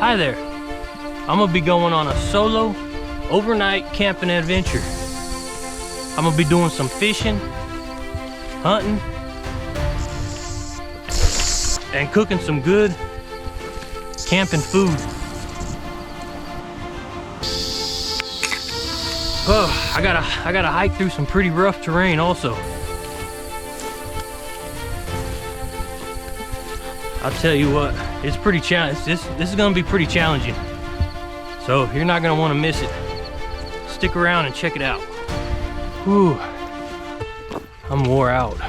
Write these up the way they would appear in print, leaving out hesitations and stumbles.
Hi there. I'm gonna be going on a solo overnight camping adventure. I'm gonna be doing some fishing, hunting, and cooking some good camping food. Oh, I gotta hike through some pretty rough terrain also. I'll tell you what, it's pretty challenging. This is gonna be pretty challenging. So you're not gonna wanna miss it. Stick around and check it out. Whew, I'm wore out.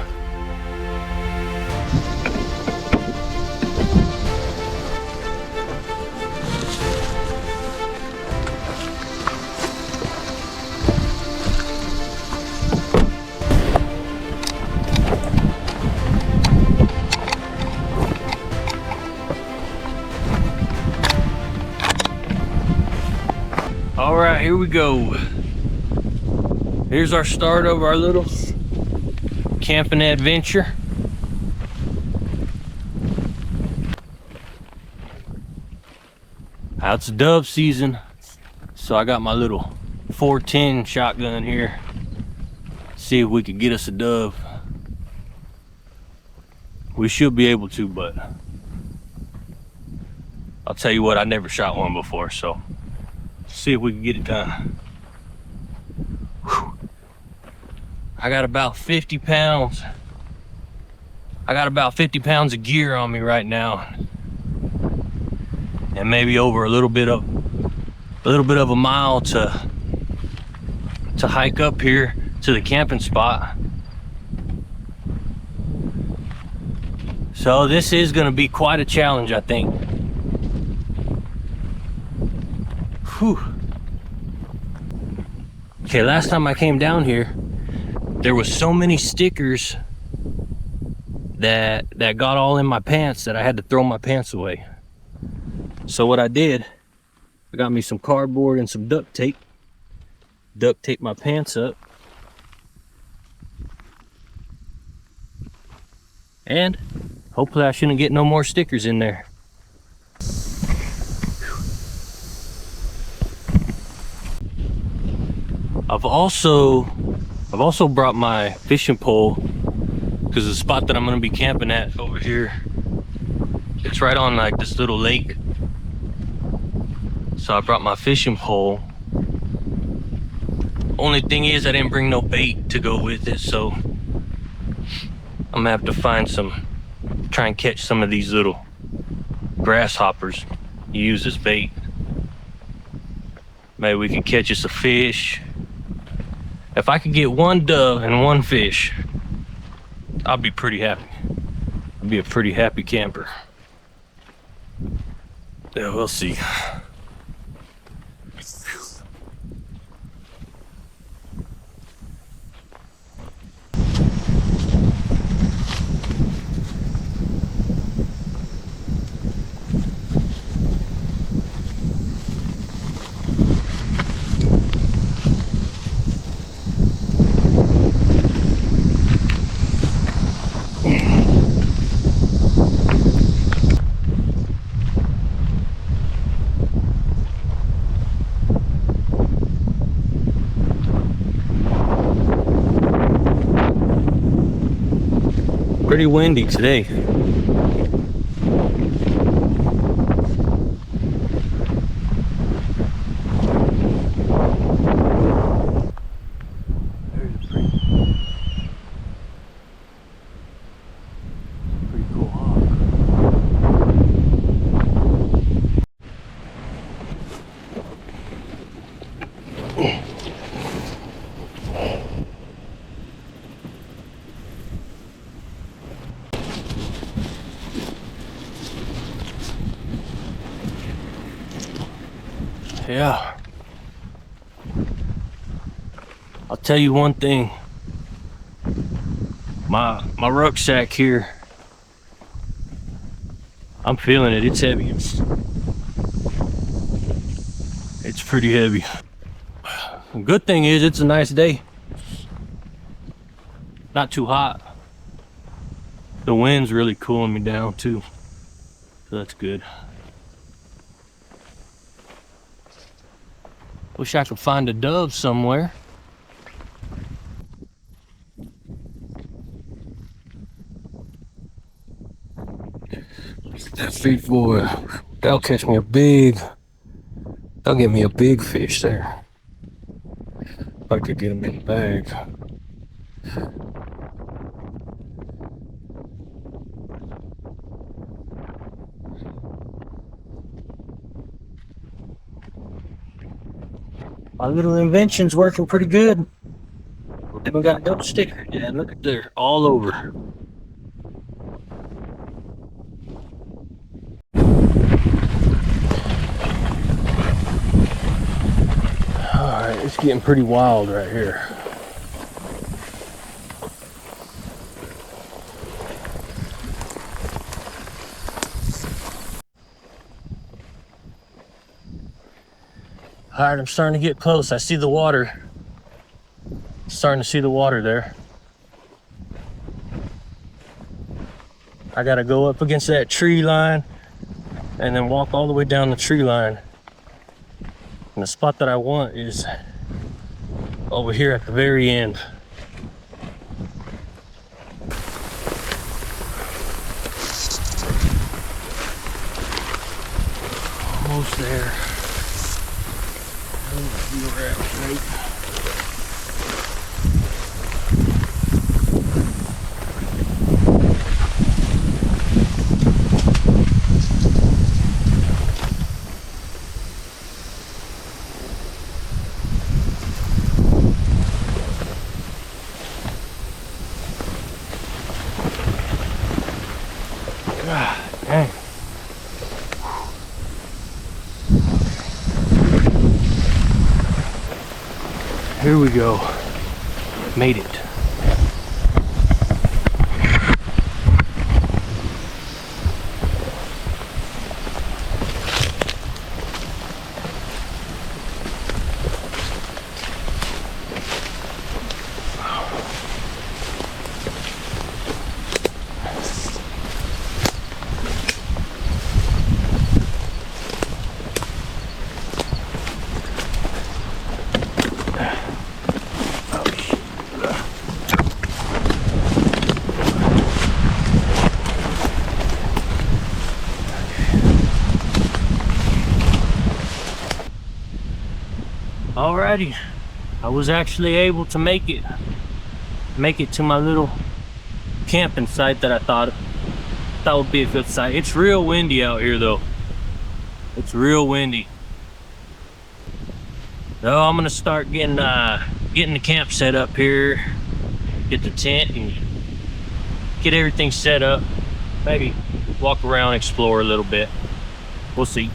All right, here we go. Here's our start of our little camping adventure. It's dove season, so I got my little 410 shotgun here. See if we could get us a dove. We should be able to, but I'll tell you what, I never shot one before, so see if we can get it done. Whew. I got about 50 pounds. I got about 50 pounds of gear on me right now, and maybe over a little bit of a mile to hike up here to the camping spot. So this is going to be quite a challenge, I think. Whew. Okay, last time I came down here, there was so many stickers that got all in my pants that I had to throw my pants away. So what I did, I got me some cardboard and some duct tape my pants up, and hopefully I shouldn't get no more stickers in there. I've also brought my fishing pole, because the spot that I'm going to be camping at over here, it's right on like this little lake. So I brought my fishing pole. Only thing is I didn't bring no bait to go with it, so I'm gonna have to try and catch some of these little grasshoppers. Use as bait. Maybe we can catch us a fish. If I could get one dove and one fish, I'll be pretty happy. I'll be a pretty happy camper. Yeah, we'll see. Pretty windy today. There's a pretty cool hawk. Yeah. I'll tell you one thing. My rucksack here, I'm feeling it. It's heavy. It's pretty heavy. The good thing is it's a nice day. Not too hot. The wind's really cooling me down too, so that's good. Wish I could find a dove somewhere. That feed boy, that'll catch me that'll get me a big fish there. If I could get him in the bag. My little invention's working pretty good. We haven't got no sticker yet. Look at there, all over. Alright, it's getting pretty wild right here. Alright, I'm starting to get close. I see the water. Starting to see the water there. I gotta go up against that tree line and then walk all the way down the tree line. And the spot that I want is over here at the very end. Almost there. Dang. Here we go. Made it. Alrighty, I was actually able to make it to my little camping site that I thought would be a good site. It's real windy out here though. It's real windy. So I'm gonna start getting the camp set up here, get the tent and get everything set up. Maybe walk around, explore a little bit. We'll see.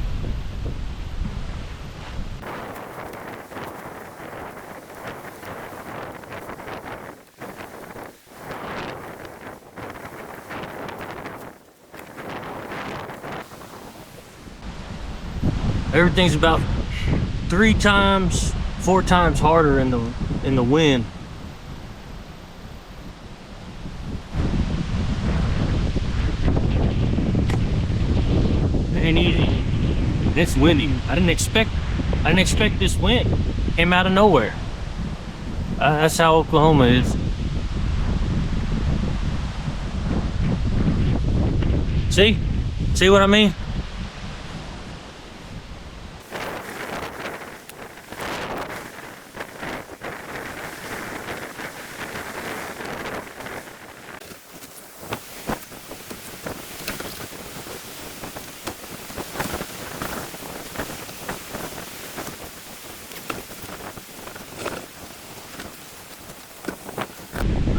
Everything's about 3 times, 4 times harder in the wind. It ain't easy. It's windy. I didn't expect this wind. Came out of nowhere. That's how Oklahoma is. See what I mean?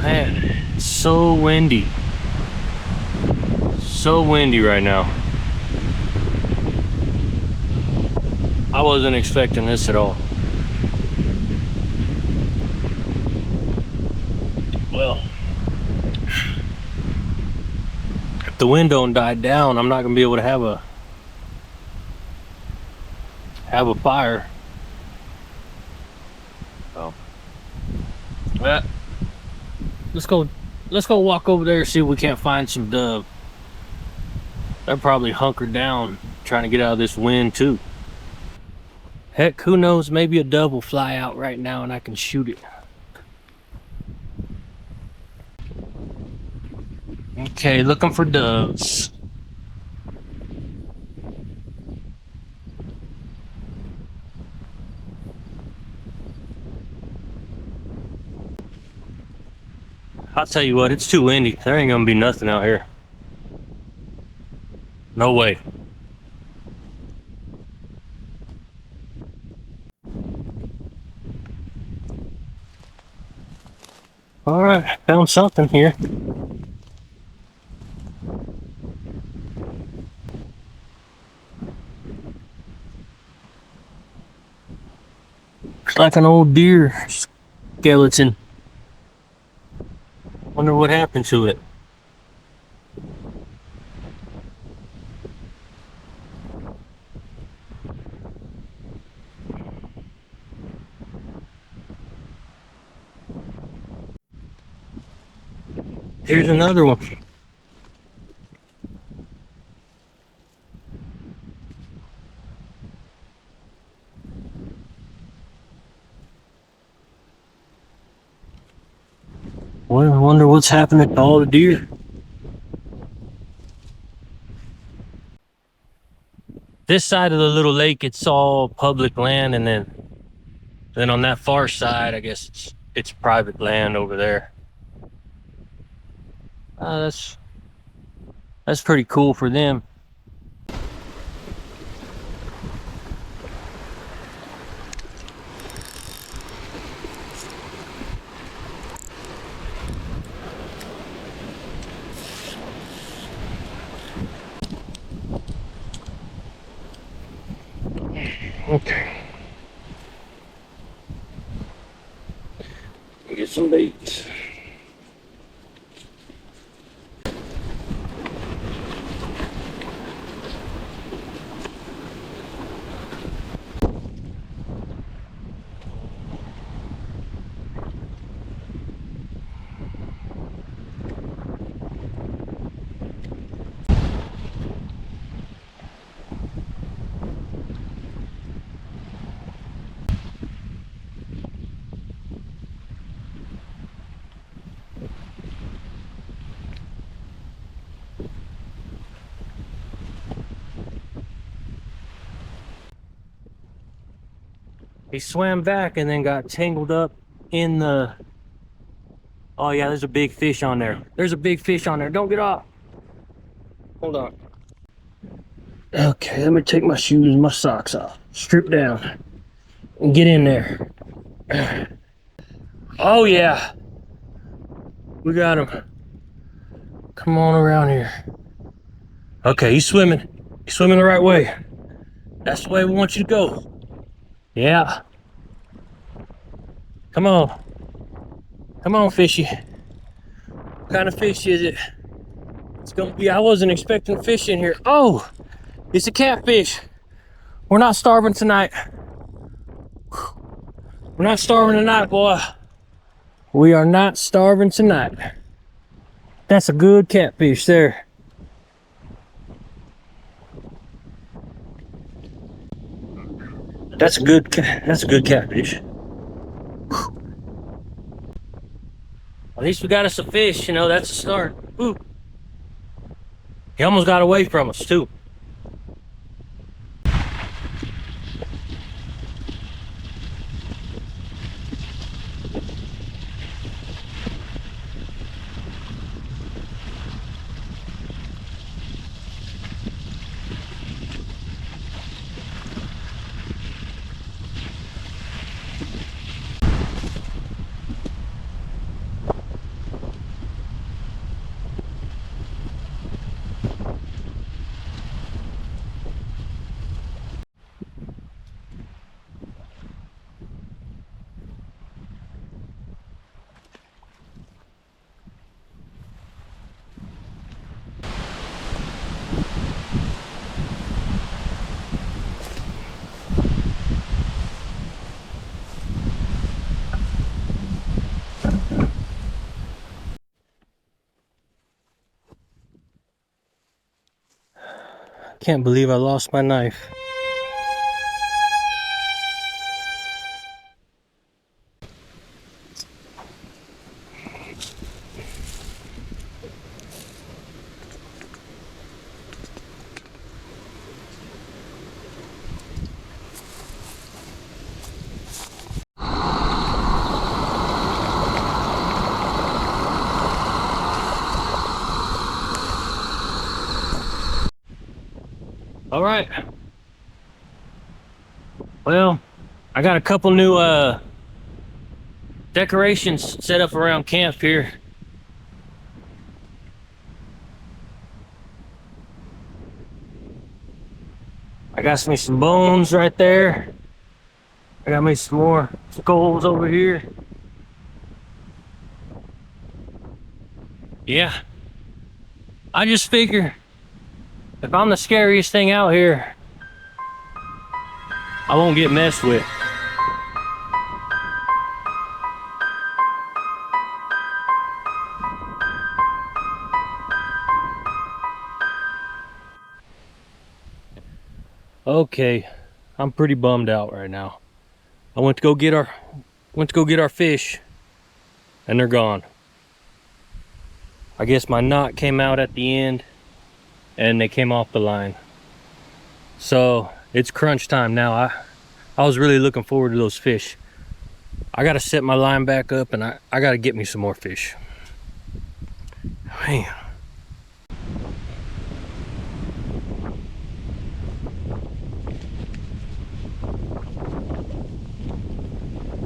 Man, it's so windy. So windy right now. I wasn't expecting this at all. Well, if the wind don't die down, I'm not gonna be able to have a fire. So, well, let's go walk over there and see if we can't find some dove. They're probably hunkered down trying to get out of this wind too. Heck, who knows, maybe a dove will fly out right now and I can shoot it. Okay, looking for doves. I'll tell you what, it's too windy. There ain't gonna be nothing out here. No way. All right, found something here. Looks like an old deer skeleton. Wonder what happened to it. Here's another one. Well, I wonder what's happening to all the deer. This side of the little lake, it's all public land, and then on that far side, I guess it's private land over there. That's pretty cool for them. Okay. Get some bait. He swam back and then got tangled up in the... Oh yeah, there's a big fish on there. There's a big fish on there. Don't get off. Hold on. Okay, let me take my shoes and my socks off. Strip down and get in there. Oh yeah. We got him. Come on around here. Okay, he's swimming. He's swimming the right way. That's the way we want you to go. Yeah. Come on. Come on, fishy. What kind of fish is it? It's gonna be... I wasn't expecting fish in here. Oh, it's a catfish. We're not starving tonight. We're not starving tonight, boy. We are not starving tonight. That's a good catfish there. That's a good catfish. At least we got us a fish, you know, that's a start. Ooh. He almost got away from us too. Can't believe I lost my knife. All right. Well, I got a couple new decorations set up around camp here. I got me some bones right there. I got me some more skulls over here. Yeah. I just figure if I'm the scariest thing out here, I won't get messed with. Okay, I'm pretty bummed out right now. I went to go get our fish, and they're gone. I guess my knot came out at the end, and they came off the line. So it's crunch time now. I was really looking forward to those fish. I gotta set my line back up, and I gotta get me some more fish. Man.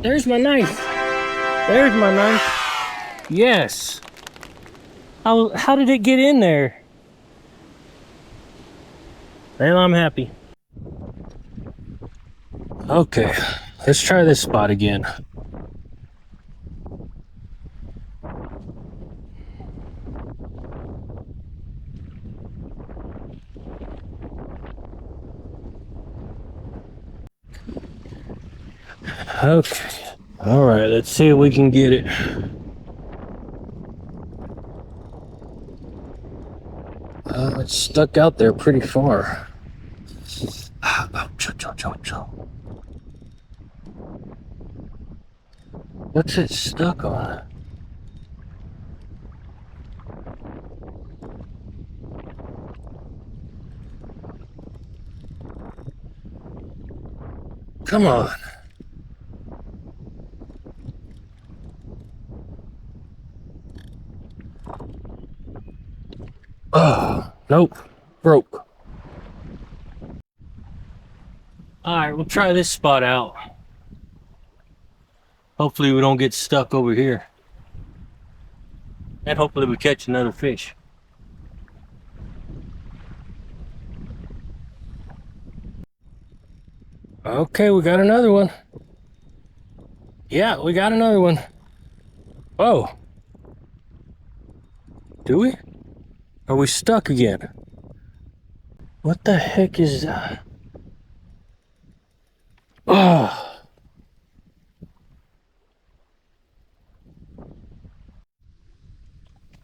There's my knife. There's my knife. Yes. How did it get in there? Well, I'm happy. Okay, let's try this spot again. Okay. All right, let's see if we can get it. It's stuck out there pretty far. What's it stuck on? Come on. Oh, nope. Broke. Alright, we'll try this spot out. Hopefully we don't get stuck over here. And hopefully we catch another fish. Okay, we got another one. Yeah, we got another one. Oh. Do we? Are we stuck again? What the heck is that? Oh.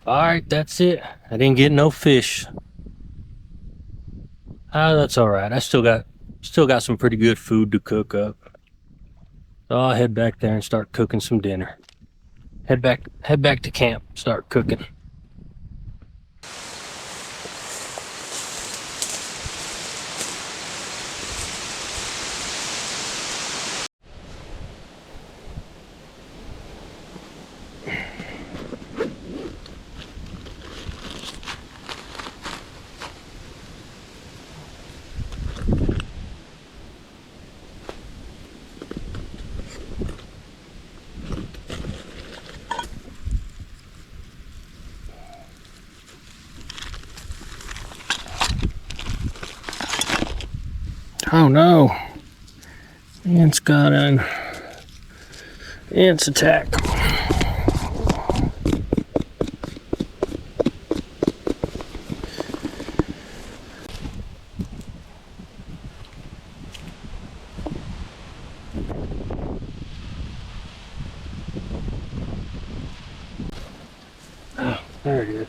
Alright, that's it. I didn't get no fish. Ah, that's alright. I still got some pretty good food to cook up. So I'll head back there and start cooking some dinner. Head back to camp, start cooking. Oh no, ants got an ants attack. Oh, there it is.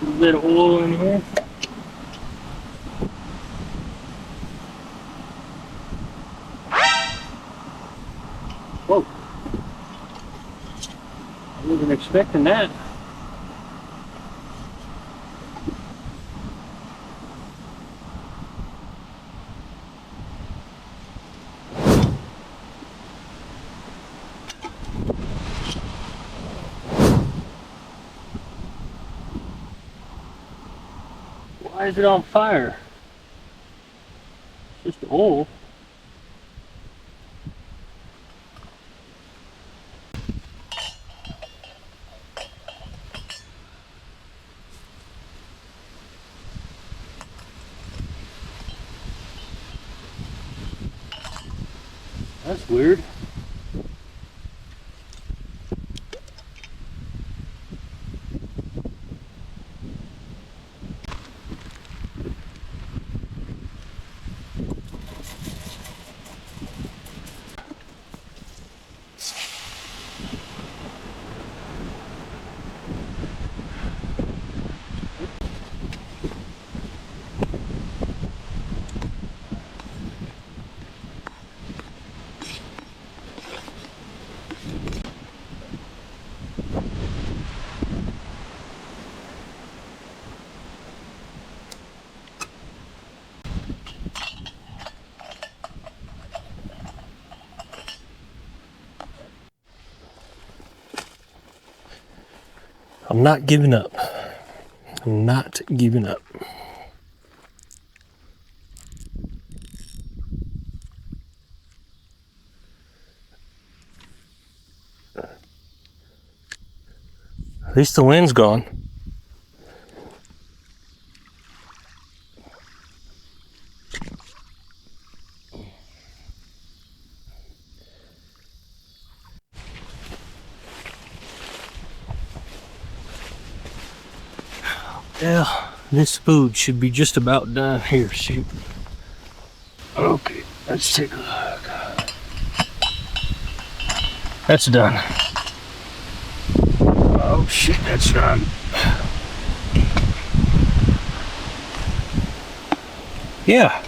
A bit of oil in here. Whoa. I wasn't expecting that. Why is it on fire? It's just oil. That's weird. I'm not giving up. I'm not giving up. At least the wind's gone. Yeah, this food should be just about done here. Shoot. Okay, let's take a look. That's done. Oh shit, that's done. Yeah.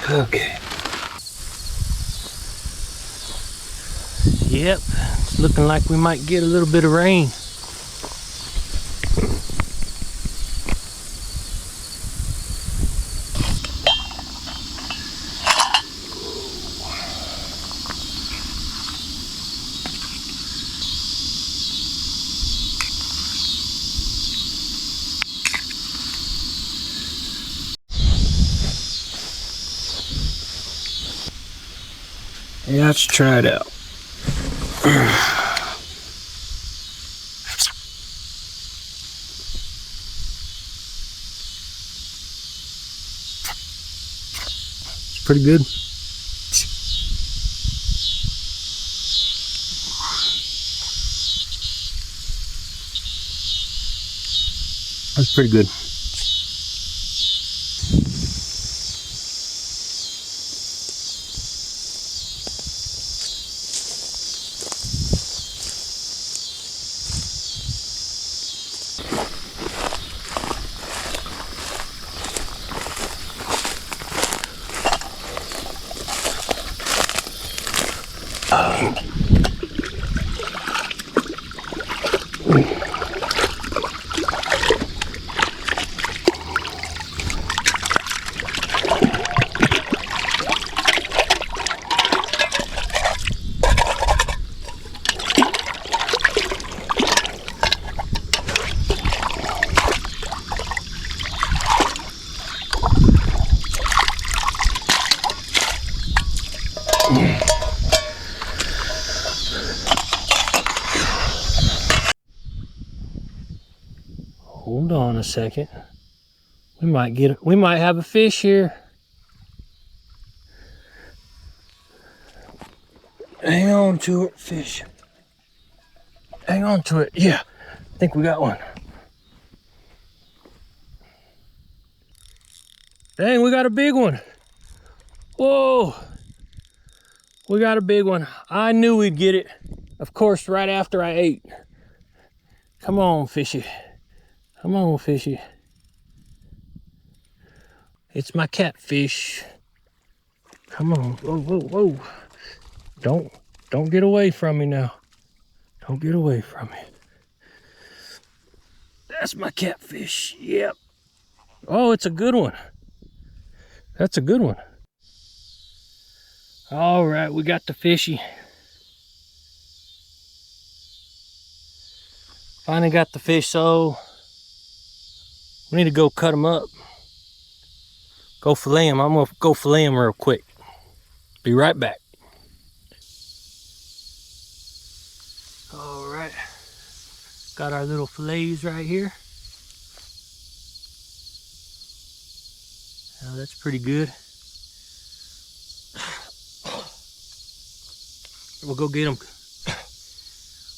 Okay. Yep, it's looking like we might get a little bit of rain. Yeah, let's try it out. It's pretty good. That's pretty good. Hold on a second. We might have a fish here. Hang on to it, fish. Hang on to it. Yeah, I think we got one. Dang, we got a big one. Whoa, we got a big one. I knew we'd get it. Of course, right after I ate. Come on, fishy. Come on, fishy. It's my catfish. Come on. Whoa, whoa, whoa. Don't get away from me now. Don't get away from me. That's my catfish. Yep. Oh, it's a good one. That's a good one. All right, we got the fishy. Finally got the fish, so we need to go cut them up. Go fillet them. I'm gonna go fillet them real quick. Be right back. All right, got our little fillets right here. Now that's pretty good. We'll go get them.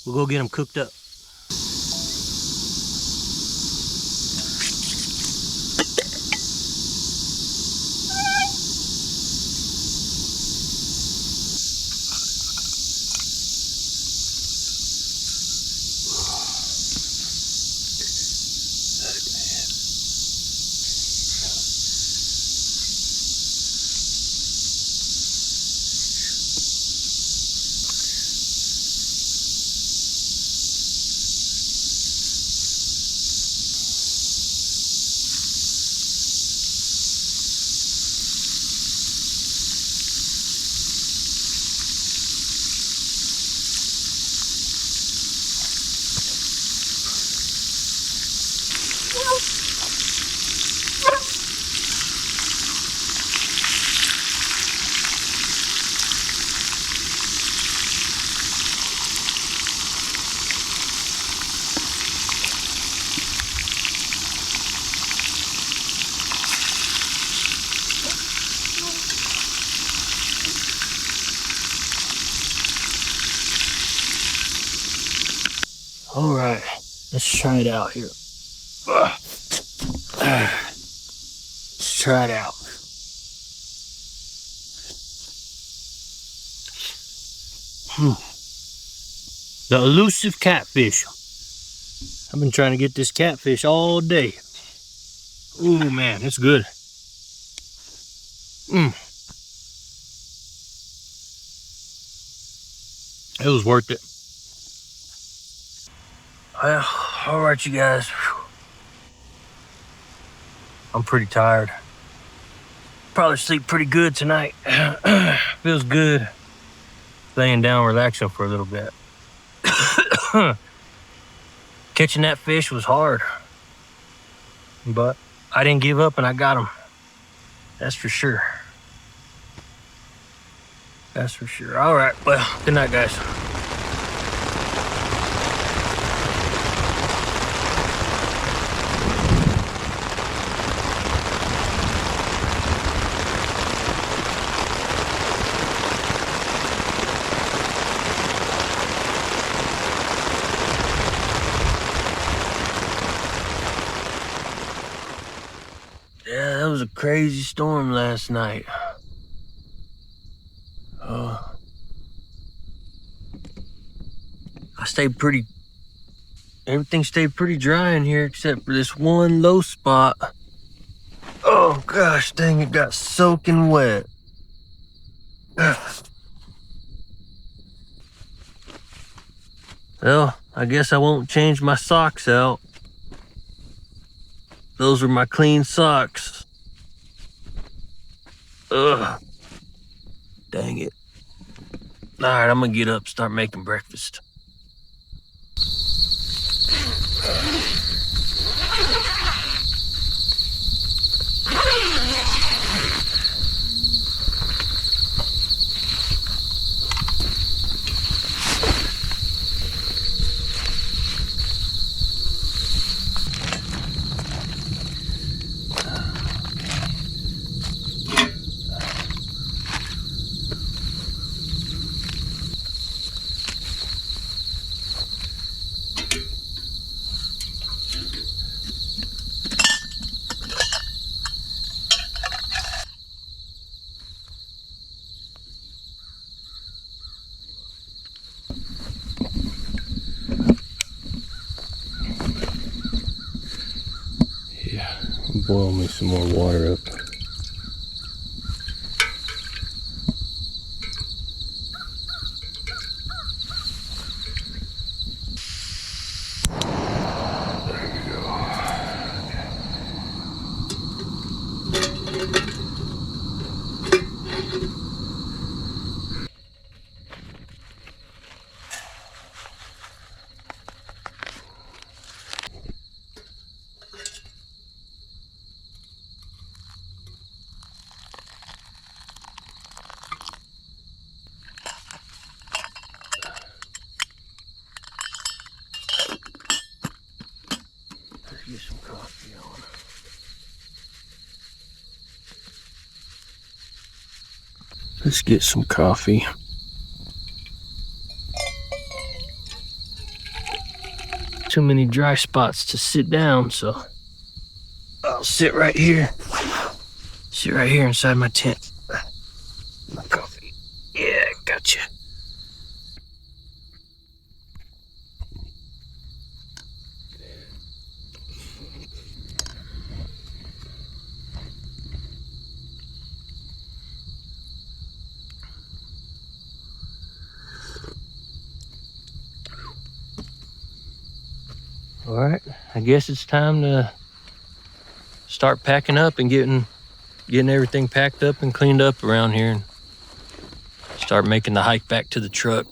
We'll go get them cooked up. All right, let's try it out here. Let's try it out. The elusive catfish. I've been trying to get this catfish all day. Ooh, man, it's good. It was worth it. Well, all right, you guys. I'm pretty tired. Probably sleep pretty good tonight. Feels good. Laying down, relaxing for a little bit. Catching that fish was hard, but I didn't give up and I got him. That's for sure. That's for sure. All right, well, good night, guys. Yeah, that was a crazy storm last night. Everything stayed pretty dry in here except for this one low spot. Oh gosh, dang, it got soaking wet. Well, I guess I won't change my socks out. Those are my clean socks. Ugh. Dang it. All right, I'm gonna get up, start making breakfast. boil me some more water up. Get some coffee on. Let's get some coffee. Too many dry spots to sit down, so I'll sit right here. Sit right here inside my tent. My coffee. Yeah, gotcha. All right, I guess it's time to start packing up and getting everything packed up and cleaned up around here and start making the hike back to the truck.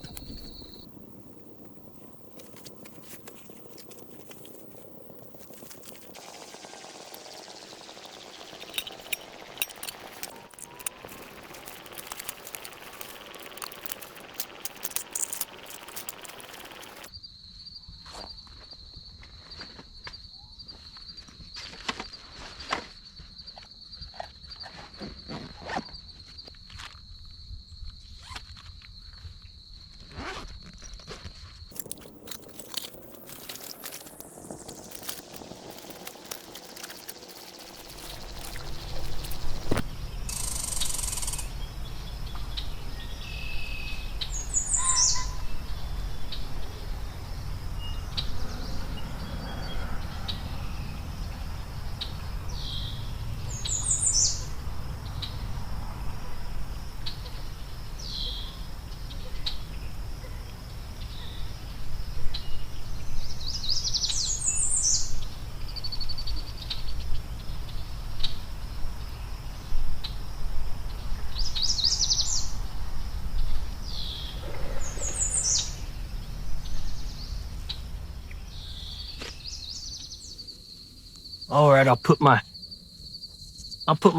All right, I'll put my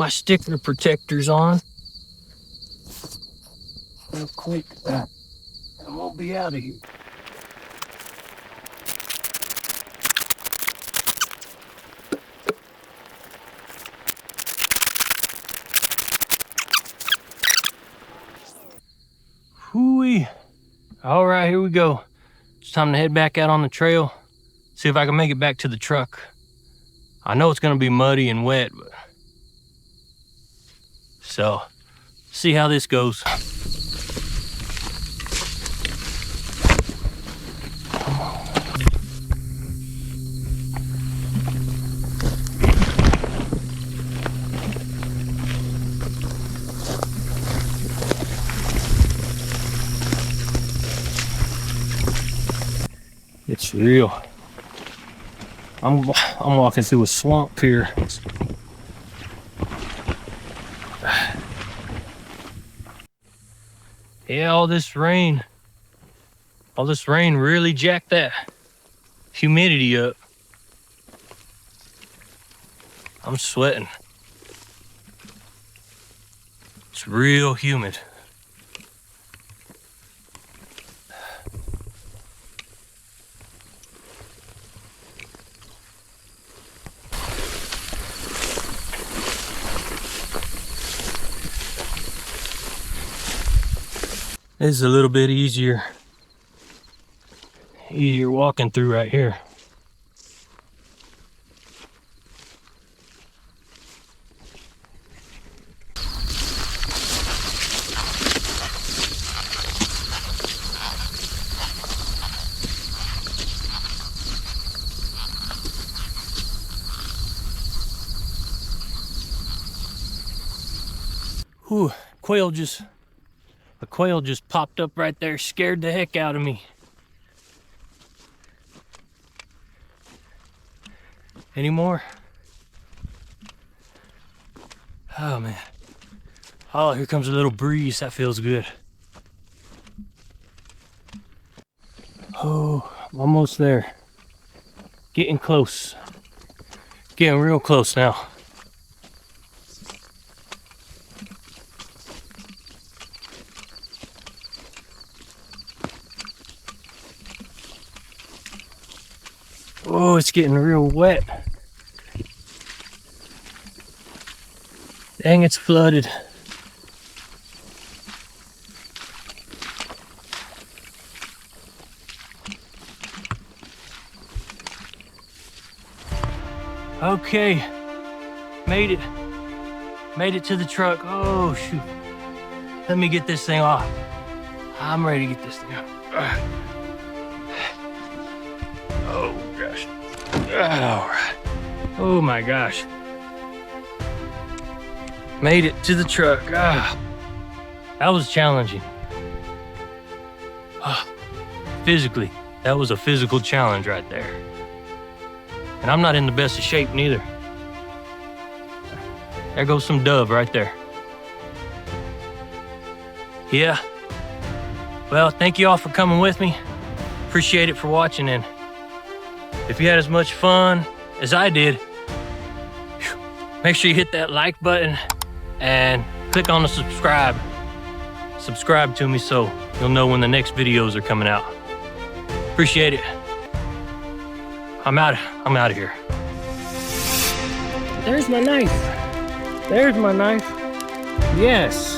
sticker protectors on real quick, and we'll be out of here. Hooey. All right, here we go. It's time to head back out on the trail, see if I can make it back to the truck. I know it's gonna be muddy and wet, but so see how this goes. It's real. I'm walking through a swamp here. Yeah, all this rain really jacked that humidity up. I'm sweating. It's real humid. This is a little bit easier walking through right here. quail just popped up right there, scared the heck out of me. Any more? Oh man. Oh, here comes a little breeze. That feels good. Oh, I'm almost there. Getting close. Getting real close now. Oh, it's getting real wet. Dang, it's flooded. Okay, made it. Made it to the truck. Oh, shoot. Let me get this thing off. I'm ready to get this thing off. Oh, gosh. All right. Oh, my gosh. Made it to the truck. Ah, that was challenging. Physically, that was a physical challenge right there. And I'm not in the best of shape neither. There goes some dove right there. Yeah. Well, thank you all for coming with me. Appreciate it for watching, and if you had as much fun as I did, make sure you hit that like button and click on the subscribe. Subscribe to me so you'll know when the next videos are coming out. Appreciate it. I'm out of here. There's my knife. There's my knife. Yes.